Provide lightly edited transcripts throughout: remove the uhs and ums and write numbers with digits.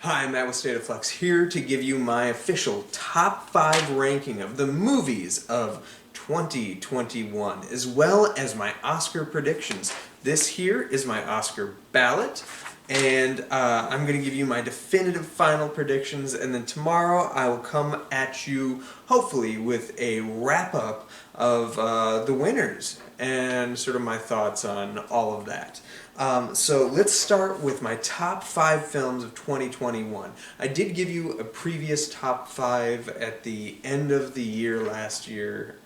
Hi, I'm Matt with State of Flux here to give you my official top 5 ranking of the movies of 2021, as well as my Oscar predictions. This here is my Oscar ballot, and I'm going to give you my definitive final predictions, and then tomorrow I will come at you, hopefully, with a wrap-up of the winners and sort of my thoughts on all of that. So let's start with my top 5 films of 2021. I did give you a previous top 5 at the end of the year last year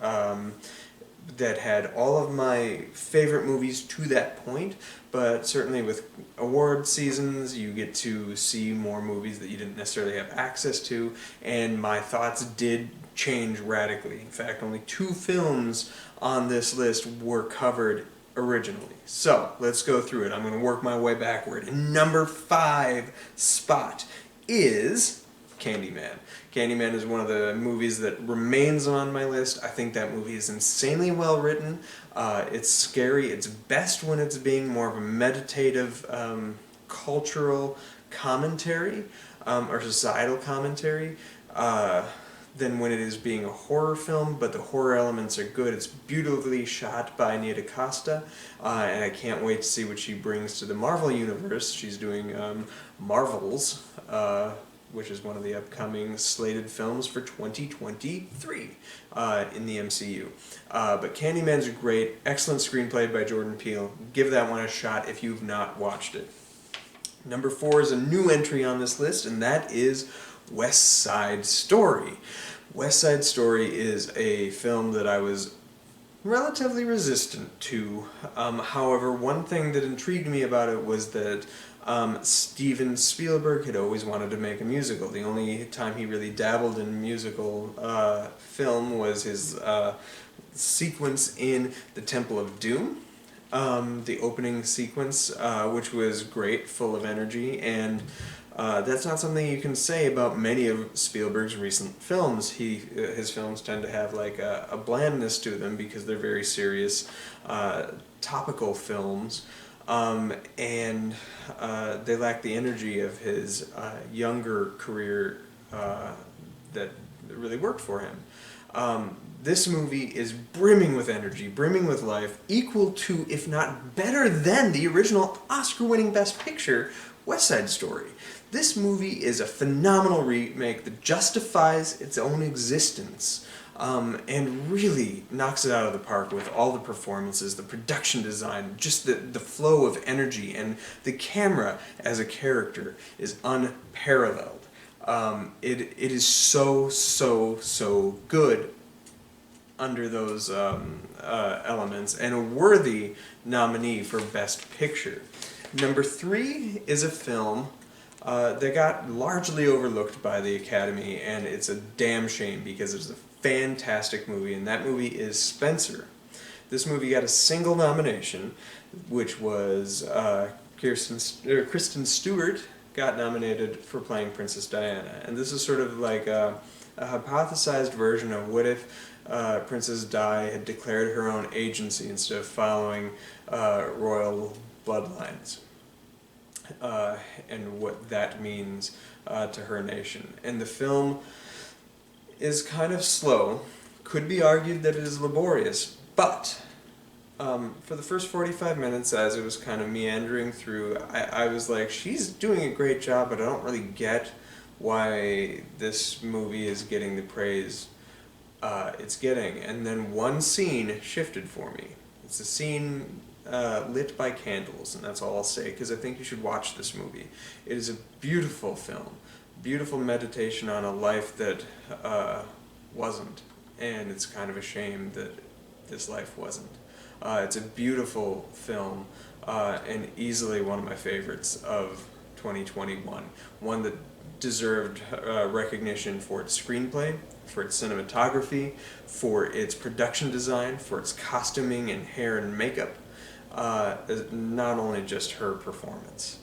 that had all of my favorite movies to that point, but certainly with award seasons you get to see more movies that you didn't necessarily have access to, and my thoughts did change radically. In fact, only 2 films on this list were covered originally. So let's go through it. I'm going to work my way backward. And number 5 spot is Candyman. Candyman is one of the movies that remains on my list. I think that movie is insanely well written. It's scary. It's best when it's being more of a meditative cultural commentary or societal commentary than when it is being a horror film, but the horror elements are good. It's beautifully shot by Nia Costa, and I can't wait to see what she brings to the Marvel Universe. She's doing Marvels, which is one of the upcoming slated films for 2023 in the MCU. But Candyman's great, excellent screenplay by Jordan Peele. Give that one a shot if you've not watched it. Number 4 is a new entry on this list, and that is West Side Story. West Side Story is a film that I was relatively resistant to. However, one thing that intrigued me about it was that Steven Spielberg had always wanted to make a musical. The only time he really dabbled in musical film was his sequence in The Temple of Doom. The opening sequence, which was great, full of energy, and that's not something you can say about many of Spielberg's recent films. His films tend to have like a blandness to them because they're very serious, topical films, and they lack the energy of his younger career that really worked for him. This movie is brimming with energy, brimming with life, equal to, if not better than, the original Oscar-winning Best Picture, West Side Story. This movie is a phenomenal remake that justifies its own existence and really knocks it out of the park with all the performances, the production design, just the flow of energy, and the camera as a character is unparalleled. It is so good under those elements, and a worthy nominee for Best Picture. Number 3 is a film that got largely overlooked by the Academy, and it's a damn shame because it's a fantastic movie, and that movie is Spencer. This movie got a single nomination, which was Kristen Stewart got nominated for playing Princess Diana, and this is sort of like a hypothesized version of what if Princess Di had declared her own agency instead of following royal bloodlines, and what that means to her nation. And the film is kind of slow. Could be argued that it is laborious, but for the first 45 minutes, as it was kind of meandering through, I was like, she's doing a great job, but I don't really get why this movie is getting the praise it's getting. And then one scene shifted for me. It's a scene lit by candles, and that's all I'll say, because I think you should watch this movie. It is a beautiful film, beautiful meditation on a life that wasn't, and it's kind of a shame that this life wasn't. It's a beautiful film, and easily one of my favorites of 2021. One that deserved recognition for its screenplay, for its cinematography, for its production design, for its costuming and hair and makeup, not only just her performance.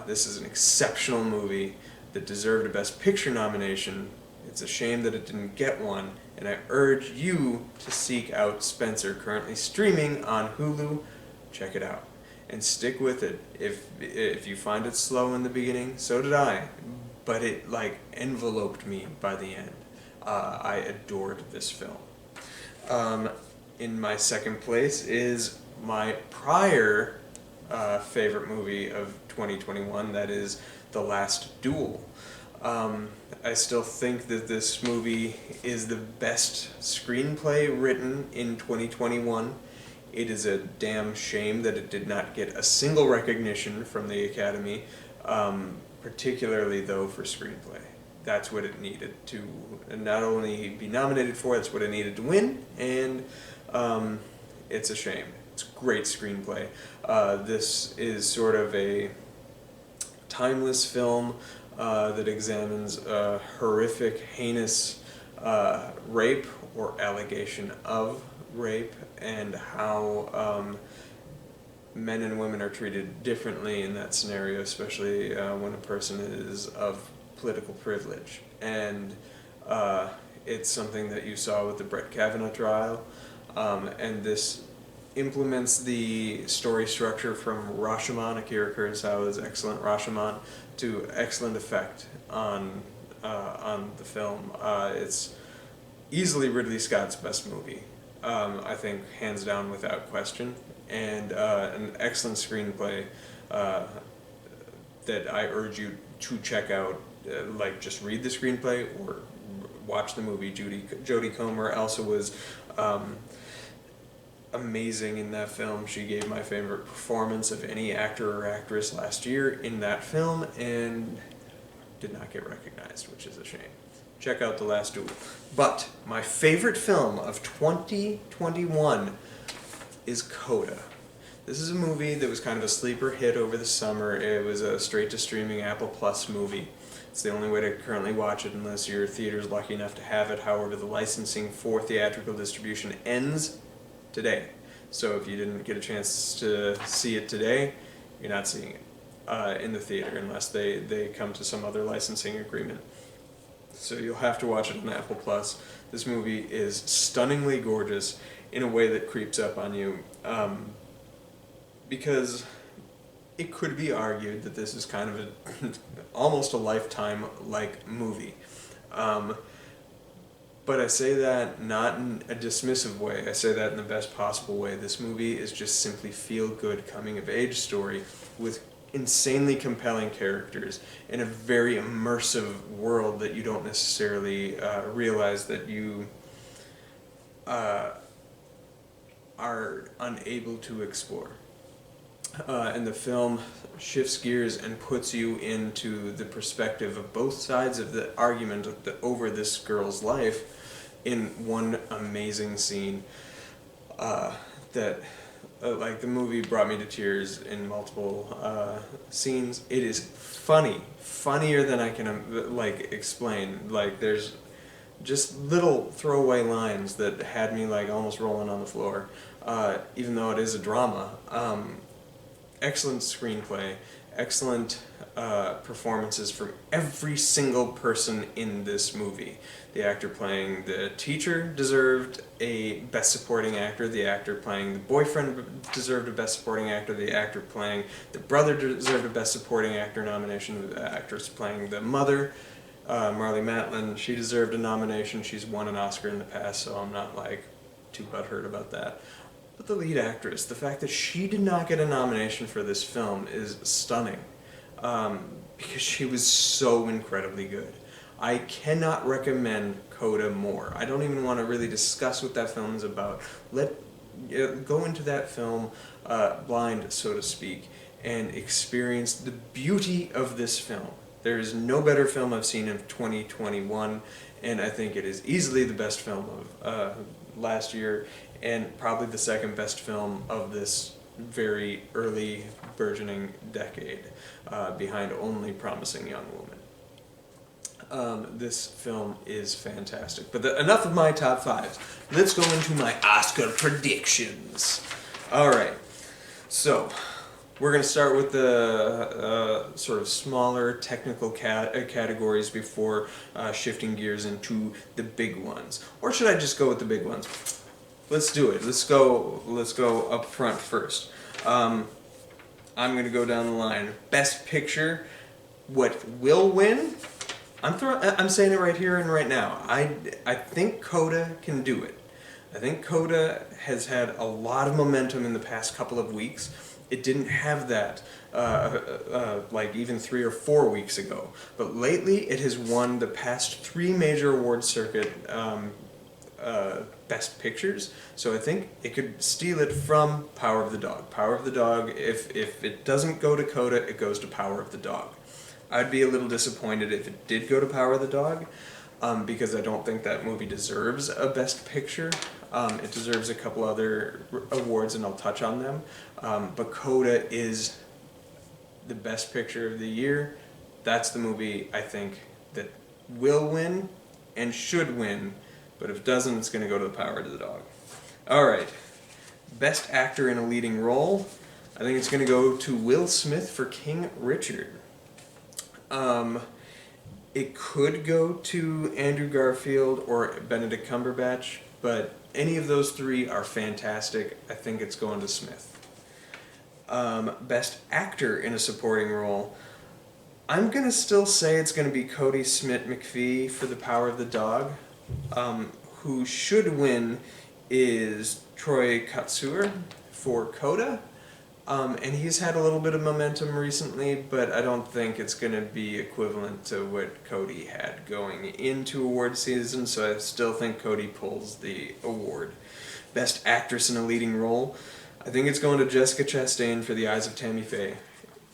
This is an exceptional movie that deserved a Best Picture nomination. It's a shame that it didn't get one, and I urge you to seek out Spencer, currently streaming on Hulu. Check it out. and stick with it. If you find it slow in the beginning, so did I, but it like enveloped me by the end. I adored this film. In my second place is my prior favorite movie of 2021, that is The Last Duel. I still think that this movie is the best screenplay written in 2021. It is a damn shame that it did not get a single recognition from the Academy, particularly though for screenplay. That's what it needed to not only be nominated for, that's what it needed to win, and it's a shame. It's a great screenplay. This is sort of a timeless film that examines a horrific, heinous rape or allegation of rape, and how men and women are treated differently in that scenario, especially when a person is of political privilege. And it's something that you saw with the Brett Kavanaugh trial, and this implements the story structure from Rashomon, Akira Kurosawa's excellent Rashomon, to excellent effect on the film. It's easily Ridley Scott's best movie, I think, hands down without question, and an excellent screenplay that I urge you to check out. Like, just read the screenplay or watch the movie. Jodie Comer also was amazing in that film. She gave my favorite performance of any actor or actress last year in that film, and did not get recognized, which is a shame. Check out The Last Duel. But my favorite film of 2021 is Coda. This is a movie that was kind of a sleeper hit over the summer. It was a straight-to-streaming Apple Plus movie. It's the only way to currently watch it unless your theater's lucky enough to have it. However, the licensing for theatrical distribution ends today. So if you didn't get a chance to see it today, you're not seeing it in the theater unless they come to some other licensing agreement. So you'll have to watch it on Apple Plus. This movie is stunningly gorgeous in a way that creeps up on you, because it could be argued that this is kind of almost a Lifetime-like movie. But I say that not in a dismissive way. I say that in the best possible way. This movie is just simply feel-good coming-of-age story with insanely compelling characters in a very immersive world that you don't necessarily realize that you are unable to explore. And the film shifts gears and puts you into the perspective of both sides of the argument over this girl's life in one amazing scene that like the movie brought me to tears in multiple scenes. It is funnier than I can like explain. Like, there's just little throwaway lines that had me like almost rolling on the floor, even though it is a drama. Excellent screenplay, excellent performances from every single person in this movie. The actor playing the teacher deserved a Best Supporting Actor, the actor playing the boyfriend deserved a Best Supporting Actor, the actor playing the brother deserved a Best Supporting Actor nomination, the actress playing the mother, Marlee Matlin, she deserved a nomination. She's won an Oscar in the past, so I'm not like too butthurt about that. But the lead actress, the fact that she did not get a nomination for this film is stunning, because she was so incredibly good. I cannot recommend Coda more. I don't even want to really discuss what that film is about. Go into that film blind, so to speak, and experience the beauty of this film. There is no better film I've seen in 2021, and I think it is easily the best film of last year, and probably the second best film of this very early burgeoning decade, behind only Promising Young Woman. This film is fantastic. But enough of my top fives. Let's go into my Oscar predictions. Alright, so we're going to start with the sort of smaller technical categories before shifting gears into the big ones. Or should I just go with the big ones? Let's do it. Let's go up front first. I'm going to go down the line. Best Picture, what will win? I'm saying it right here and right now. I think Coda can do it. I think Coda has had a lot of momentum in the past couple of weeks. It didn't have that like even 3 or 4 weeks ago. But lately it has won the past 3 major award circuit Best Pictures. So I think it could steal it from Power of the Dog. Power of the Dog, if it doesn't go to Coda, it goes to Power of the Dog. I'd be a little disappointed if it did go to Power of the Dog, because I don't think that movie deserves a Best Picture. It deserves a couple other awards, and I'll touch on them. But Coda is the Best Picture of the year. That's the movie I think that will win and should win, but if it doesn't, it's going to go to the Power of the Dog. Alright, Best Actor in a Leading Role. I think it's going to go to Will Smith for King Richard. It could go to Andrew Garfield or Benedict Cumberbatch, but any of those 3 are fantastic. I think it's going to Smith. Best Actor in a Supporting Role. I'm going to still say it's going to be Cody Smit-McPhee for The Power of the Dog. Who should win is Troy Kotsur for Coda. And he's had a little bit of momentum recently, but I don't think it's going to be equivalent to what Cody had going into award season, so I still think Cody pulls the award. Best Actress in a Leading Role. I think it's going to Jessica Chastain for The Eyes of Tammy Faye.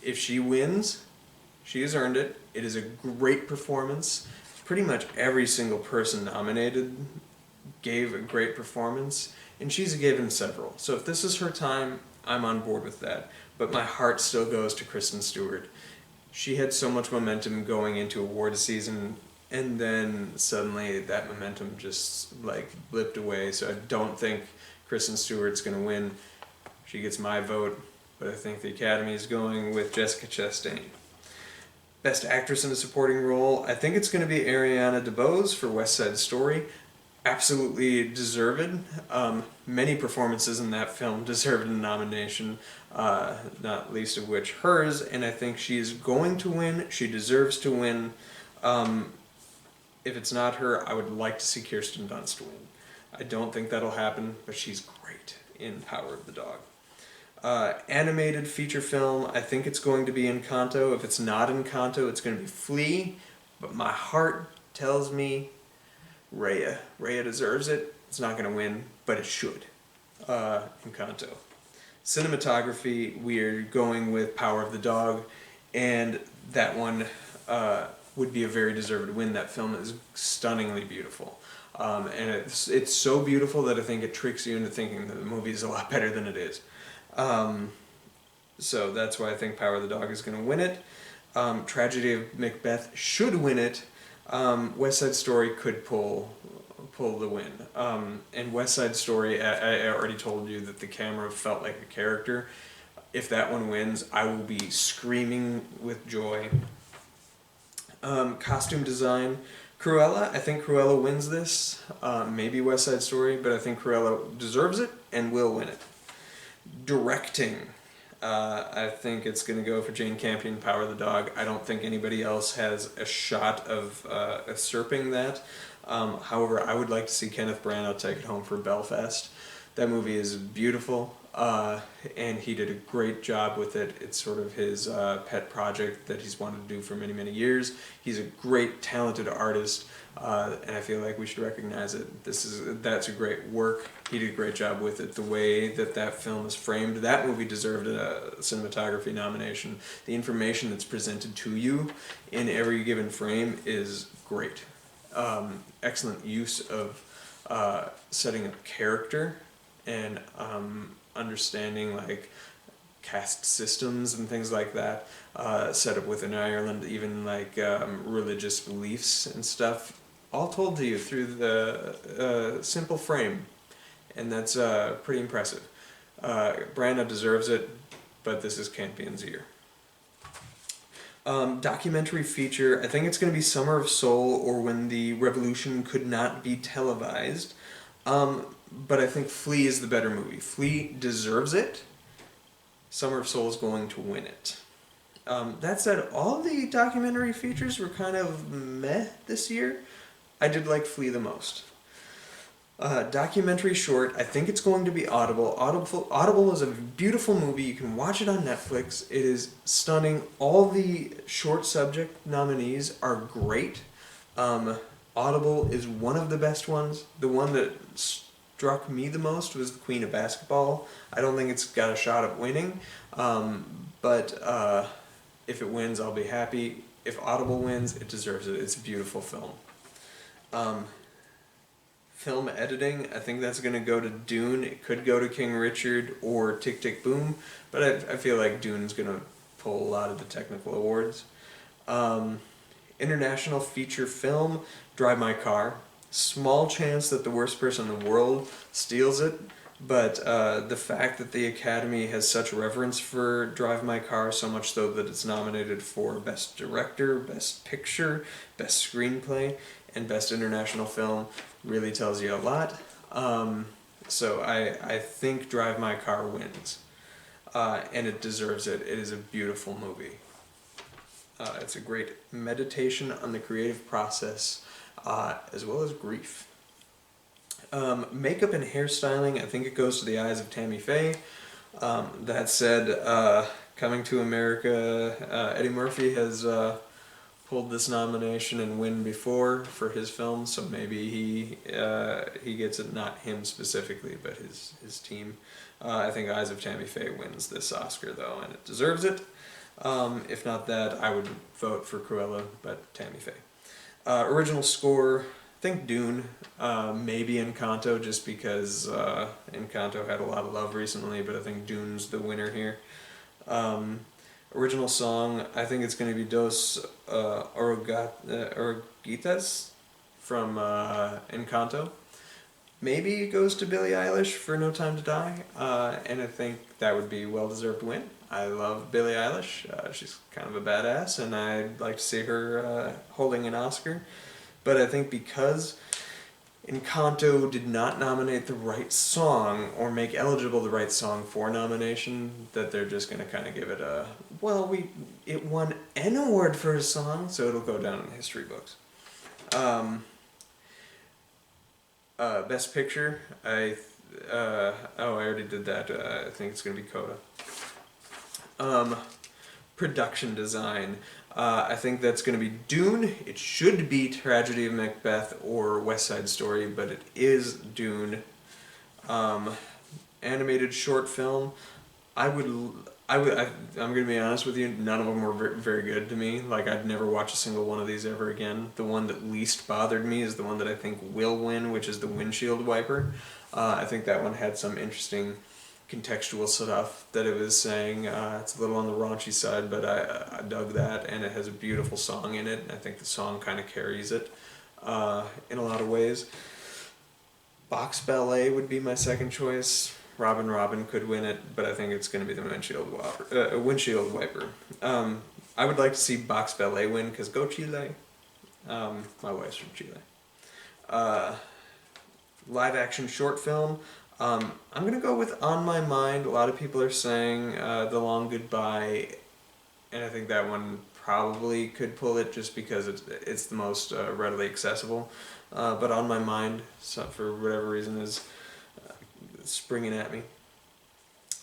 If she wins, she has earned it. It is a great performance. Pretty much every single person nominated gave a great performance, and she's given several. So if this is her time, I'm on board with that. But my heart still goes to Kristen Stewart. She had so much momentum going into award season, and then suddenly that momentum just like blipped away. So I don't think Kristen Stewart's going to win. She gets my vote, but I think the Academy is going with Jessica Chastain. Best Actress in a Supporting Role, I think it's going to be Ariana DeBose for West Side Story. Absolutely deserved. Many performances in that film deserved a nomination, not least of which hers, and I think she is going to win. She deserves to win. If it's not her, I would like to see Kirsten Dunst win. I don't think that'll happen, but she's great in Power of the Dog. Animated feature film, I think it's going to be Encanto. If it's not Encanto, it's going to be Flea, but my heart tells me Raya. Raya deserves it. It's not going to win, but it should. Encanto. Cinematography, we're going with Power of the Dog, and that one would be a very deserved win. That film is stunningly beautiful. And it's so beautiful that I think it tricks you into thinking that the movie is a lot better than it is. So that's why I think Power of the Dog is going to win it. Tragedy of Macbeth should win it. West Side Story could pull the win. And West Side Story, I already told you that the camera felt like a character. If that one wins, I will be screaming with joy. Costume design, Cruella. I think Cruella wins this. Maybe West Side Story, but I think Cruella deserves it and will win it. Directing. I think it's going to go for Jane Campion, Power of the Dog. I don't think anybody else has a shot of usurping that. However, I would like to see Kenneth Branagh take it home for Belfast. That movie is beautiful, and he did a great job with it. It's sort of his pet project that he's wanted to do for many, many years. He's a great, talented artist, and I feel like we should recognize it. That's a great work. He did a great job with it. The way that film is framed, that movie deserved a cinematography nomination. The information that's presented to you in every given frame is great. Excellent use of setting up character and understanding like caste systems and things like that, set up within Ireland, even like religious beliefs and stuff, all told to you through the simple frame, and that's pretty impressive. Branagh deserves it, but this is Campion's year. Documentary feature, I think it's going to be Summer of Soul or When the Revolution Could Not Be Televised. But I think Flea is the better movie. Flea deserves it, Summer of Soul is going to win it. That said, all the documentary features were kind of meh this year. I did like Flea the most. Documentary short, I think it's going to be Audible. Audible is a beautiful movie. You can watch it on Netflix. It is stunning. All the short subject nominees are great. Audible is one of the best ones. The one that struck me the most was The Queen of Basketball. I don't think it's got a shot at winning, but if it wins, I'll be happy. If Audible wins, it deserves it. It's a beautiful film. Film editing, I think that's going to go to Dune. It could go to King Richard or Tick Tick Boom, but I feel like Dune's going to pull a lot of the technical awards. International feature film, Drive My Car. Small chance that the worst person in the world steals it, but the fact that the Academy has such reverence for Drive My Car, so much so that it's nominated for Best Director, Best Picture, Best Screenplay, and Best International Film, really tells you a lot. So I think Drive My Car wins, and it deserves it. It is a beautiful movie. It's a great meditation on the creative process, as well as grief. Makeup and hairstyling, I think it goes to the eyes of Tammy Faye. That said, Coming to America, Eddie Murphy has pulled this nomination and win before for his film, so maybe he gets it, not him specifically, but his team. I think Eyes of Tammy Faye wins this Oscar though, and it deserves it. If not that, I would vote for Cruella, but Tammy Faye. Original score, I think Dune, maybe Encanto, just because Encanto had a lot of love recently, but I think Dune's the winner here. Original song, I think it's going to be Dos Oruguitas from Encanto. Maybe it goes to Billie Eilish for No Time to Die, and I think that would be a well-deserved win. I love Billie Eilish. She's kind of a badass, and I'd like to see her holding an Oscar. But I think because Encanto did not nominate the right song or make eligible the right song for nomination, that they're just going to kind of give it a, well, it won an award for a song, so it'll go down in the history books. Best Picture, I already did that. I think it's going to be Coda. Production design, I think that's going to be Dune. It should be Tragedy of Macbeth or West Side Story, but it is Dune. Animated short film, I'm going to be honest with you, none of them were very good to me. Like, I'd never watch a single one of these ever again. The one that least bothered me is the one that I think will win, which is the Windshield Wiper. I think that one had some interesting contextual stuff that it was saying. It's a little on the raunchy side, but I dug that, and it has a beautiful song in it, and I think the song kind of carries it in a lot of ways. Box Ballet would be my second choice. Robin could win it, but I think it's going to be the Windshield Wiper. I would like to see Box Ballet win, because go Chile. My wife's from Chile. Live action short film. I'm going to go with On My Mind. A lot of people are saying The Long Goodbye, and I think that one probably could pull it just because it's the most readily accessible. But On My Mind, so for whatever reason, is springing at me.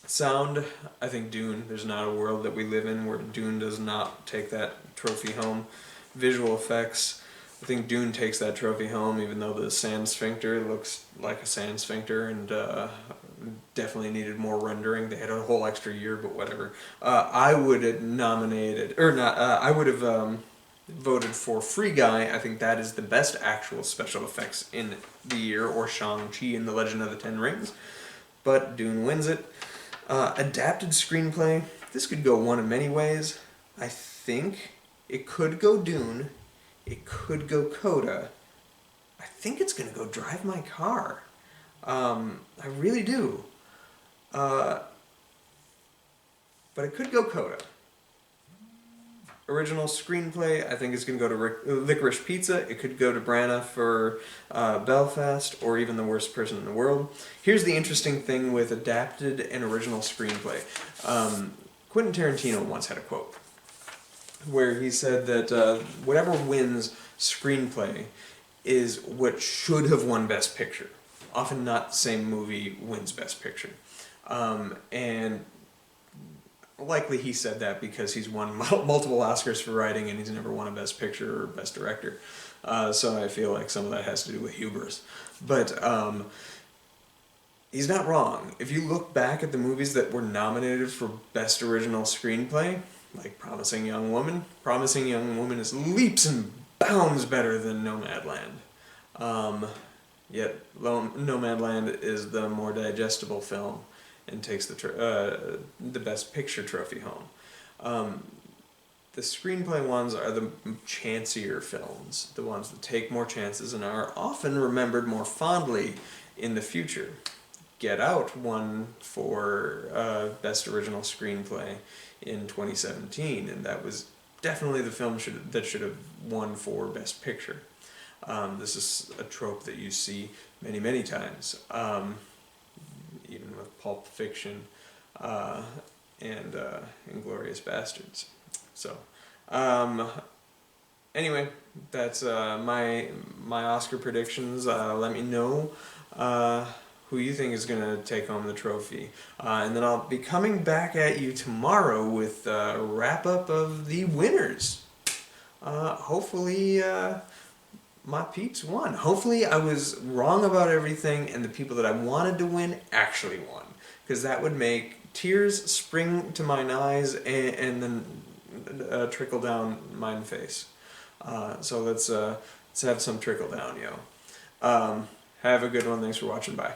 Sound, I think Dune. There's not a world that we live in where Dune does not take that trophy home. Visual effects, I think Dune takes that trophy home, even though the sand sphincter looks like a sand sphincter and definitely needed more rendering. They had a whole extra year, but whatever. I would have nominated, or not, I would have voted for Free Guy. I think that is the best actual special effects in the year, or Shang-Chi and the Legend of the Ten Rings. But Dune wins it. Adapted screenplay, this could go one of many ways. I think it could go Dune. It could go Coda. I think it's going to go Drive My Car. I really do. But it could go Coda. original screenplay, I think it's going to go to Licorice Pizza. It could go to Branagh for Belfast, or even The Worst Person in the World. Here's the interesting thing with adapted and original screenplay. Quentin Tarantino once had a quote where he said that whatever wins screenplay is what should have won Best Picture. Often not the same movie wins Best Picture. And likely he said that because he's won multiple Oscars for writing and he's never won a Best Picture or Best Director. So I feel like some of that has to do with hubris. But he's not wrong. If you look back at the movies that were nominated for Best Original Screenplay, like Promising Young Woman is leaps and bounds better than Nomadland. Yet Nomadland is the more digestible film and takes the Best Picture trophy home. The screenplay ones are the chancier films, the ones that take more chances and are often remembered more fondly in the future. Get Out won for Best Original Screenplay in 2017, and that was definitely the film that should have won for Best Picture. This is a trope that you see many, many times, even with Pulp Fiction and Inglourious Bastards. So, anyway, that's my Oscar predictions. Let me know who you think is going to take home the trophy. And then I'll be coming back at you tomorrow with a wrap-up of the winners. Hopefully my peeps won. Hopefully I was wrong about everything and the people that I wanted to win actually won. Because that would make tears spring to mine eyes and then trickle down mine face. So let's have some trickle down, yo. Have a good one. Thanks for watching. Bye.